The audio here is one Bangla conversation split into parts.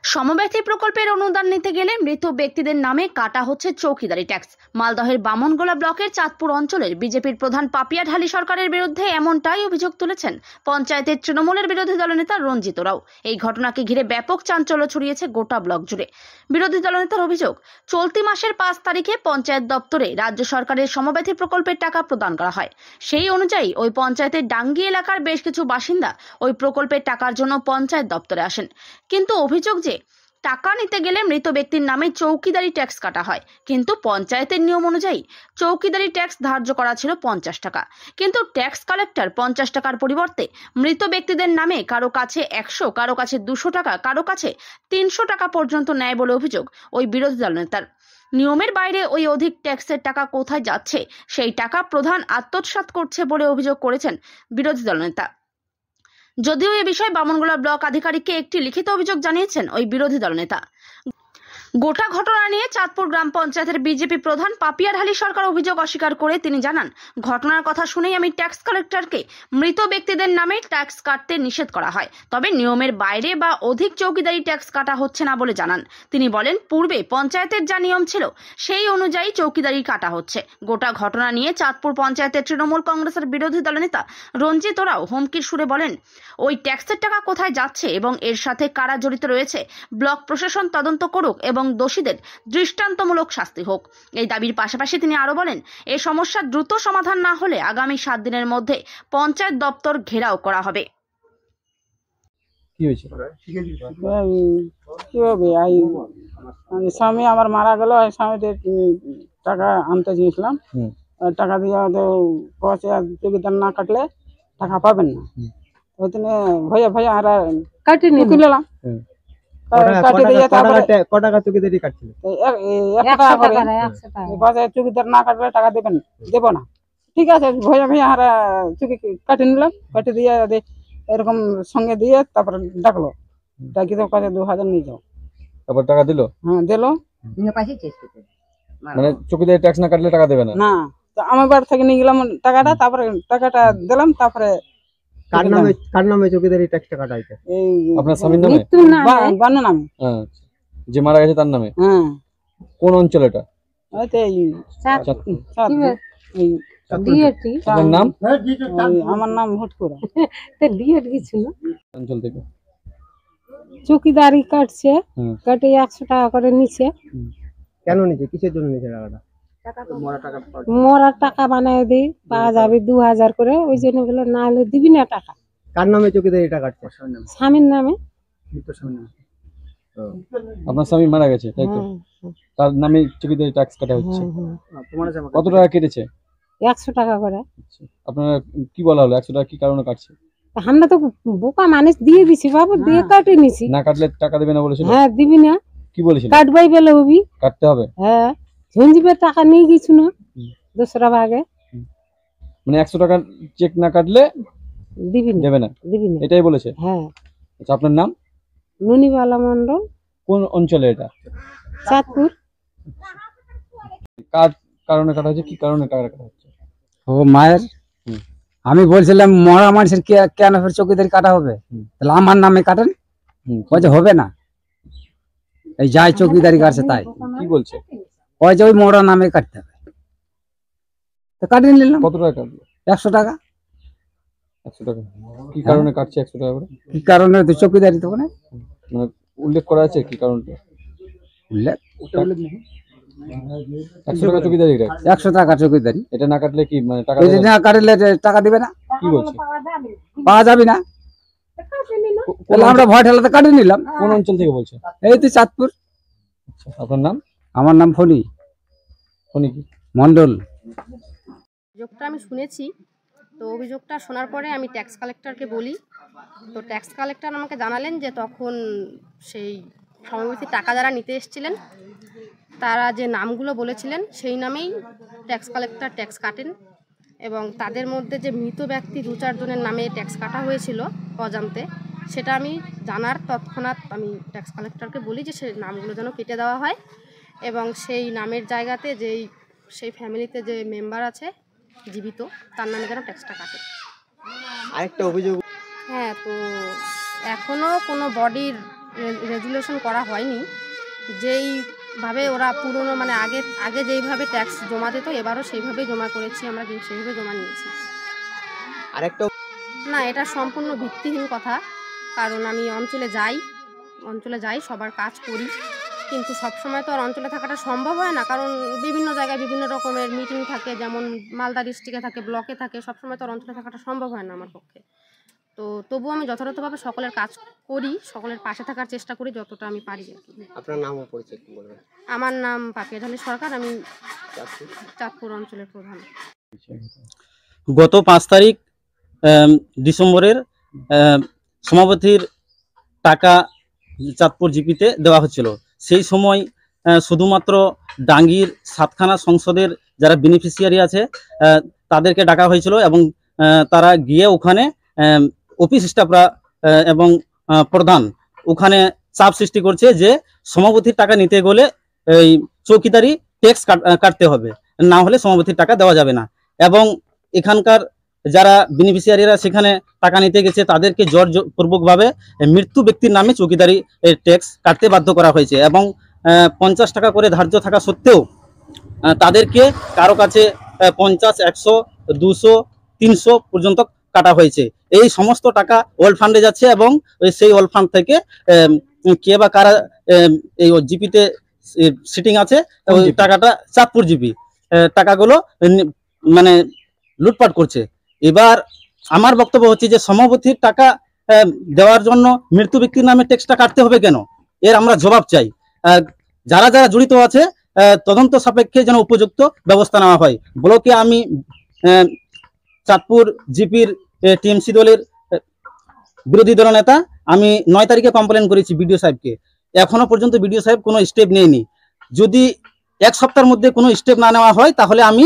সমব্যথী প্রকল্পের অনুদান নিতে গেলে মৃত ব্যক্তিদের নামে কাটা হচ্ছে চৌকিদারি ট্যাক্স। মালদহের বামনগোলা ব্লকের চাঁদপুর অঞ্চলের বিজেপির প্রধান পাপিয়া ঢালি সরকারের বিরুদ্ধে এমনটাই অভিযোগ তুলেছেন পঞ্চায়েতের তৃণমূলের বিরোধী দলনেতা রঞ্জিত রাও। এই ঘটনাকে ঘিরে ব্যাপক চাঞ্চল্য ছড়িয়েছে গোটা ব্লক জুড়ে। বিরোধী দলনেতার অভিযোগ, চলতি মাসের 5 তারিখে পঞ্চায়েত দপ্তরে রাজ্য সরকারের সমব্যথী প্রকল্পের টাকা প্রদান করা হয়। সেই অনুযায়ী ওই পঞ্চায়েতের ডাঙ্গি এলাকার বেশ কিছু বাসিন্দা ওই প্রকল্পের টাকার জন্য পঞ্চায়েত দপ্তরে আসেন, কিন্তু অভিযোগ যে টাকা নিতে গেলে মৃত ব্যক্তির নামে চৌকিদারি ট্যাক্স কাটা হয়। কিন্তু পঞ্চায়েতের নিয়ম অনুযায়ী চৌকিদারি ট্যাক্স ধার্য করা ছিল 50 টাকা, কিন্তু ট্যাক্স কালেক্টর 50 টাকার পরিবর্তে মৃত ব্যক্তিদের নামে কারো কাছে 100, কারো কাছে 200 টাকা, কারো কাছে 300 টাকা পর্যন্ত নেয় বলে অভিযোগ ওই বিরোধী দলনেতার। নিয়মের বাইরে ওই অধিক ট্যাক্সের টাকা কোথায় যাচ্ছে সেই টাকা প্রধান আত্মসাৎ করছে বলে অভিযোগ করেছেন বিরোধী দলনেতা। যদিও এ বিষয়ে বামনগোলা ব্লক আধিকারিককে একটি লিখিত অভিযোগ জানিয়েছেন ওই বিরোধী দলনেতা। গোটা ঘটনা নিয়ে চাঁদপুর গ্রাম পঞ্চায়েতের বিজেপি প্রধান পাপিয়া ঢালি সরকার অভিযোগ অস্বীকার করে তিনি জানান, ঘটনার কথা শুনেই আমি ট্যাক্স কালেক্টরকে মৃত ব্যক্তিদের নামে ট্যাক্স কাটতে নিষেধ করা হয়, তবে নিয়মের বাইরে বা অধিক চৌকিদারি ট্যাক্স কাটা হচ্ছে না বলে জানান। তিনি বলেন, পূর্বে পঞ্চায়েতের যা নিয়ম ছিল সেই অনুযায়ী চৌকিদারি কাটা হচ্ছে। গোটা ঘটনা নিয়ে চাঁদপুর পঞ্চায়েতের তৃণমূল কংগ্রেসের বিরোধী দলনেতা রঞ্জিত রাও হুমকির সুরে বলেন, ওই ট্যাক্সের টাকা কোথায় যাচ্ছে এবং এর সাথে কারা জড়িত রয়েছে ব্লক প্রশাসন তদন্ত করুক এবং দোষীদের দৃষ্টান্তমূলক শাস্তি হোক। এই দাবির পাশাপাশি তিনি আরো বলেন, এই সমস্যার দ্রুত সমাধান না হলে আগামী 7 দিনের মধ্যে পঞ্চায়েত দপ্তর ঘেরাও করা হবে। কি হয়েছে? কি হবে, স্বামী আমার মারা গেল, স্বামীদের টাকা আনতে চেয়েছিলাম, টাকা দিয়ে চৌকিদার না কাটলে টাকা পাবেন না। ওই জন্য ভয়ে ভয়ে আর কাটি নিলাম। চৌকিদার না কাটলে টাকা দেবো না। ঠিক আছে, ভয়ে ভয়ে আর চুকি কাটি নিলাম, কাটি দিয়ে এরকম সঙ্গে দিয়ে তারপরে ডাকলো, ডাকি তো কাছে 2000 নিয়ে যাও। তারপর টাকা দিল? হ্যাঁ দিল। মানে চৌকিদারি ট্যাক্স না কাটলে টাকা দেবে না? না, আমার বাড়ি থেকে নিয়ে গেলাম টাকাটা, তারপরে টাকাটা দিলাম। তারপরে কার নামে চৌকিদারি ট্যাক্সটা কাটা হইছে? এই আপনার স্বামীর নামে? বান্ন নামে। হ্যাঁ, যে মারা গেছে তার নামে? হ্যাঁ। কোন অঞ্চল এটা? আপনার নাম? আমার নাম ভটকুরা। অঞ্চল থেকে চৌকিদারি কাটছে, কাটে 100 টাকা করে নিচ্ছে। কেন নিচ্ছে? কিসের জন্য নিচ্ছে টাকাটা? মরা টাকা বানায় দিই, পাওয়া যাবে 2000 করে, ওই জন্য বলে না হলে দিবি না টাকা। কার নামে চৌকিদারি টাকা কাটছে? স্বামীর নামে। আপনার স্বামী মারা গেছে তাই তো? তার নামে চৌকিদারি ট্যাক্স কাটা হচ্ছে। কত টাকা কেটেছে? 100 টাকা করে। আপনারা কি বলা হলো 100 টাকা কি কারণে কাটছে? আমরা তো বোকা মানুষ, দিয়ে দিছি বাবু, দিয়ে কাটে নিছি। না কাটলে টাকা দেবে না বলেছিল? হ্যাঁ দিবি না। কি বলেছিল? কাটবাই বলে হবি, কাটতে হবে। হ্যাঁ, ঝঞ্জিবের টাকা নিয়ে গেছি না দোসরা ভাগে। মানে 100 টাকা চেক না কাটলে দেবে না, এটাই বলেছে? হ্যাঁ। আচ্ছা, আপনার নাম? নুনিবালা মন্ডল। কোন অঞ্চলে এটা? চাঁদপুর। কার কারণে কাটা হচ্ছে? কি কারণে টাকা কাটা হচ্ছে? ও মায়ের, আমি বলছিলাম মরা মানুষের কেন ফের চৌকিদারি কাটা হবে, তাহলে আমার নামে কাটেন। বলছে হবে না, এই যাই চৌকিদারি কাটছে তাই। কি বলছে? ওই যে ওই মরা নামে কাটতে হবে, তো কাটিয়ে নিলাম। কত টাকা কাটলো? 100 টাকা। 100 টাকা কি কারণে কাটছে? 100 টাকা করে কি কারণে? তো চৌকিদারি তো মানে উল্লেখ করা আছে কি কারণটা? উল্লেখ 100 টাকা চৌকিদারি ট্যাক্স। 100 টাকা চৌকিদারি। এটা না কাটলে কি মানে টাকা যদি না কাটলে টাকা দিবে না? কি বলছে? পাওয়া যাবে না। তাহলে আমরা ভয় ঠেলাতে কাটিয়ে নিলাম। কোন অঞ্চল থেকে বলছে? এই তো চাঁদপুর। আপনার নাম? আমার নাম ফণি কি মন্ডল। অভিযোগটা আমি শুনেছি, তো অভিযোগটা শোনার পরে আমি ট্যাক্স কালেক্টরকে বলি, তো ট্যাক্স কালেক্টর আমাকে জানালেন যে তখন সেই সমব্যথী টাকা যারা নিতে এসেছিলেন তারা যে নামগুলো বলেছিলেন সেই নামেই ট্যাক্স কালেক্টর ট্যাক্স কাটেন, এবং তাদের মধ্যে যে মৃত ব্যক্তি 2-4 জনের নামে ট্যাক্স কাটা হয়েছিল অজান্তে, সেটা আমি জানার তৎক্ষণাৎ আমি ট্যাক্স কালেক্টরকে বলি যে সেই নামগুলো যেন কেটে দেওয়া হয়, এবং সেই নামের জায়গাতে সেই ফ্যামিলিতে যে মেম্বার আছে জীবিত তার নামে যেন ট্যাক্সটা কাটে। আরেকটা অভিযোগ, হ্যাঁ, তো এখনও কোনো বডির রেজুলেশন করা হয়নি। যেইভাবে ওরা পুরনো মানে আগে যেইভাবে ট্যাক্স জমা দিত এবারও সেইভাবেই জমা করেছি আমরা, সেইভাবে জমা নিয়েছি। আরেকটা না, এটা সম্পূর্ণ ভিত্তিহীন কথা, কারণ আমি অঞ্চলে যাই সবার কাজ করি, কিন্তু সবসময় তো আর অঞ্চলে থাকাটা সম্ভব হয় না, কারণ বিভিন্ন জায়গায় বিভিন্ন রকমের মিটিং থাকে, যেমন মালদা ডিস্ট্রিক্টে থাকে, ব্লকে থাকে, সবসময় তো আর অঞ্চলে থাকাটা সম্ভব হয় না আমার পক্ষে। তো তবুও আমি যথাযথভাবে সকলের কাজ করি, সকলের পাশে থাকার চেষ্টা করি যতটা আমি পারি আর কি। আপনার নাম ও পরিচয় কি বলবেন? আমার নাম পাপিয়া ঢালি সরকার, আমি চাঁদপুর অঞ্চলের প্রধান। গত 5 তারিখ ডিসেম্বরের সমাপতির টাকা চাঁদপুর জিপিতে দেওয়া হচ্ছিল। সেই সময় শুধুমাত্র ডাঙ্গির 7খানা সংসদের যারা বেনিফিশিয়ারি আছে তাদেরকে ডাকা হয়েছিল, এবং তারা গিয়ে ওখানে অফিস স্টাফরা এবং প্রধান ওখানে চাপ সৃষ্টি করছে যে সমাপতির টাকা নিতে গেলে এই চৌকিদারি ট্যাক্স কাটতে হবে, না হলে সমাপতির টাকা দেওয়া যাবে না। এবং এখানকার যারা বেনিফিশিয়ারিরা সেখানে টাকা নিতে গেছে তাদেরকে জোরপূর্বকভাবে মৃত্যু ব্যক্তির নামে চৌকিদারি ট্যাক্স কাটতে বাধ্য করা হয়েছে, এবং 50 টাকা করে ধার্য থাকা সত্ত্বেও তাদেরকে কারো কাছে 50, 100, 200, 300 পর্যন্ত কাটা হয়েছে। এই সমস্ত টাকা ওয়ার্ল্ড ফান্ডে যাচ্ছে, এবং সেই ওয়ার্ল্ড ফান্ড থেকে কে বা কারা এই জিপিতে সিটিং আছে ওই টাকাটা চাঁদপুর জিপি টাকাগুলো মানে লুটপাট করছে। এবার আমার বক্তব্য হচ্ছে যে সমাপতির টাকা দেওয়ার জন্য মৃত্যু ব্যক্তির নামে ট্যাক্সটা কাটতে হবে কেন, এর আমরা জবাব চাই। যারা যারা জড়িত আছে তদন্ত সাপেক্ষে যেন উপযুক্ত ব্যবস্থা নেওয়া হয়। ব্লকে আমি চাঁদপুর জিপির টিএমসি দলের বিরোধী দল নেতা, আমি 9 তারিখে কমপ্লেন করেছি বিডিও সাহেবকে, এখনো পর্যন্ত বিডিও সাহেব কোনো স্টেপ নেয়নি। যদি 1 সপ্তাহের মধ্যে কোনো স্টেপ না নেওয়া হয় তাহলে আমি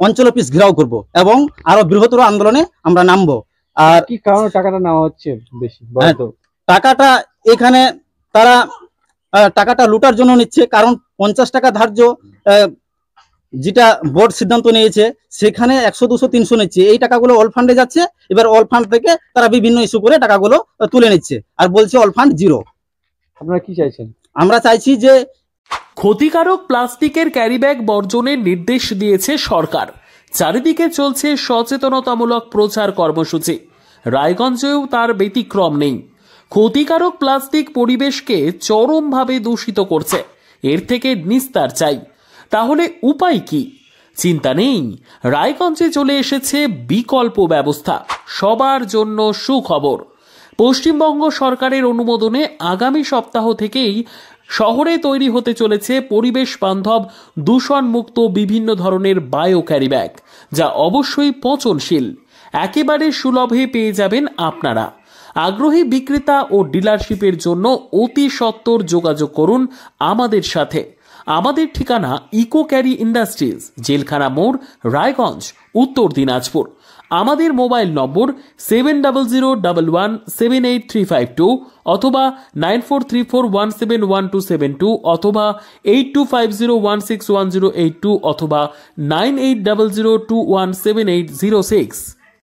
অঞ্চল অফিস ঘেরাও করব এবং আরো বৃহত্তর আন্দোলনে আমরা নামবো। আর কি কারণে টাকাটা নেওয়া হচ্ছে বেশি? টাকাটা এখানে তারা টাকাটা লুটার জন্য নিচ্ছে, কারণ 50 টাকা ধার্য যেটা বোর্ড সিদ্ধান্ত নিয়েছে সেখানে 100, 200, 300 নিচ্ছে। এই টাকাগুলো অল ফান্ডে যাচ্ছে, এবার অল ফান্ড থেকে তারা বিভিন্ন ইস্যু করে টাকাগুলো তুলে নিচ্ছে আর বলছে অল ফান্ড জিরো। আপনারা কি চাইছেন? আমরা চাইছি যে ক্ষতিকারক প্লাস্টিকের ক্যারিব্যাগ বর্জনের নির্দেশ দিয়েছে সরকার। চারিদিকে চলছে সচেতনতামূলক প্রচার কর্মসূচি, রায়গঞ্জেও তার ব্যতিক্রম নেই। ক্ষতিকারক প্লাস্টিক পরিবেশকে চরমভাবে দূষিত করছে, এর থেকে নিস্তার চাই। তাহলে উপায় কি? চিন্তা নেই, রায়গঞ্জে চলে এসেছে বিকল্প ব্যবস্থা। সবার জন্য সুখবর, পশ্চিমবঙ্গ সরকারের অনুমোদনে আগামী সপ্তাহ থেকেই শহরে তৈরি হতে চলেছে পরিবেশ বান্ধব দূষণমুক্ত বিভিন্ন ধরনের বায়ো ক্যারিব্যাগ, যা অবশ্যই পচনশীল। একেবারে সুলভে পেয়ে যাবেন আপনারা। আগ্রহী বিক্রেতা ও ডিলারশিপের জন্য অতি সত্বর যোগাযোগ করুন আমাদের সাথে। আমাদের ঠিকানা ইকো ক্যারি ইন্ডাস্ট্রিজ, জেলখানা মোড়, রায়গঞ্জ, উত্তর দিনাজপুর। আমাদের মোবাইল নম্বর 7001178352 অথবা 9434171272 অথবা 8250161082 অথবা 9800217806।